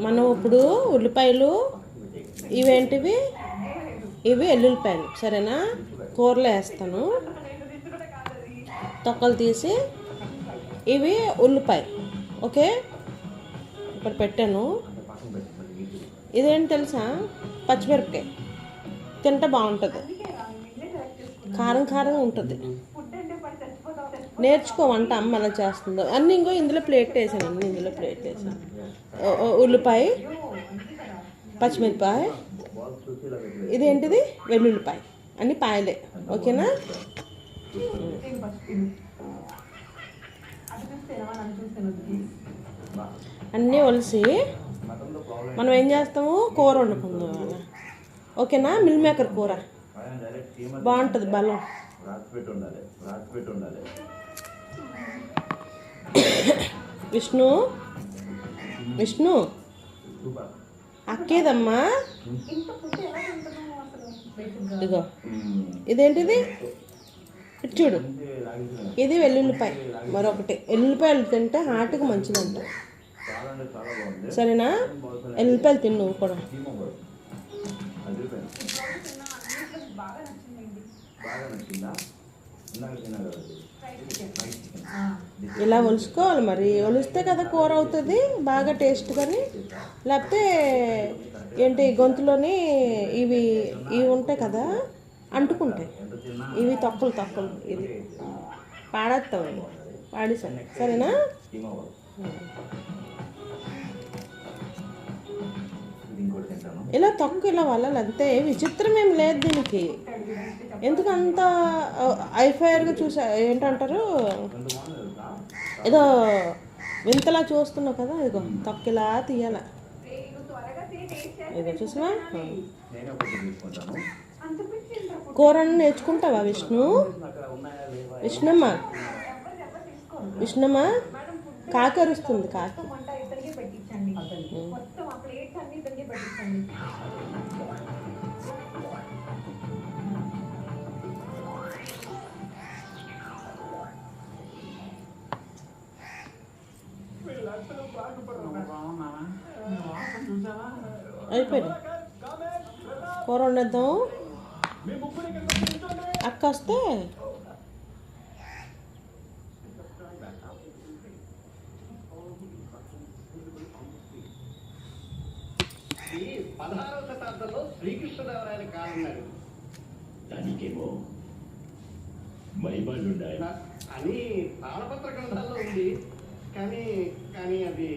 మనం ఇప్పుడు ఉల్లిపాయలు ఇవేంటివి, ఇవి ఎల్లుల్లిపాయలు సరేనా. కూరలో వేస్తాను, తొక్కలు తీసి. ఇవి ఉల్లిపాయ, ఓకే. ఇక్కడ పెట్టాను. ఇదేంటి తెలుసా, పచ్చిమిరపకాయ. తింటే బాగుంటుంది, కారం కారంగా ఉంటుంది. నేర్చుకో వంట అమ్మ ఎలా చేస్తుందో అన్నీ. ఇంకో ఇందులో ప్లేట్ వేసాను, అన్నీ ఇందులో ప్లేట్ వేసాను. ఉల్లిపాయ, పచ్చిమిరపాయ, ఇదేంటిది వెల్లుల్లిపాయ, అన్ని పాయలే, ఓకేనా. అన్నీ ఒలిసి మనం ఏం చేస్తాము, కూర వండుకుందాం, ఓకేనా. మిల్ మేకర్ కూర బాగుంటుంది, బలం. విష్ణు, విష్ణు అక్కేదమ్మా. ఇగో ఇదేంటిది, చూడు, ఇది వెల్లుల్లిపాయ. మరొకటి, ఎల్లుల్లిపాయలు తింటే హార్ట్కి మంచిదంట, సరేనా. ఎల్లుల్లిపాయలు తిను నువ్వు కూడా. ఇలా ఒలుసుకోవాలి మరి, ఒలిస్తే కదా కూర అవుతుంది బాగా టేస్ట్. కానీ లేకపోతే ఏంటి, గొంతులోని ఇవి ఇవి ఉంటాయి కదా, అంటుకుంటాయి. ఇవి తొక్కలు తొక్కలు, ఇది పాడేస్తావు, పాడేసాను, సరేనా. ఇలా తొక్కు ఇలా వల్ల అంతే, విచిత్రం ఏం లేదు దీనికి. ఎందుకు అంత ఐఫైర్గా చూసా, ఏంటంటారు, ఏదో వింతలా చూస్తున్నావు కదా. ఇదిగో తొక్కిలా తీయాల, ఇదిగో చూసావా. కూరను నేర్చుకుంటావా విష్ణు? విష్ణమ్మ, విష్ణమ్మ కాకి అరుస్తుంది, కాకి. అయిపోయింది, కూర వండేద్దాం. అక్క వస్తే ఈ 16వ శతాబ్దంలో శ్రీకృష్ణదేవరాయల కాలం దానికేమో మైబాళ్ళు అని తాళపత్ర గ్రంథాల్లో ఉంది. కానీ అది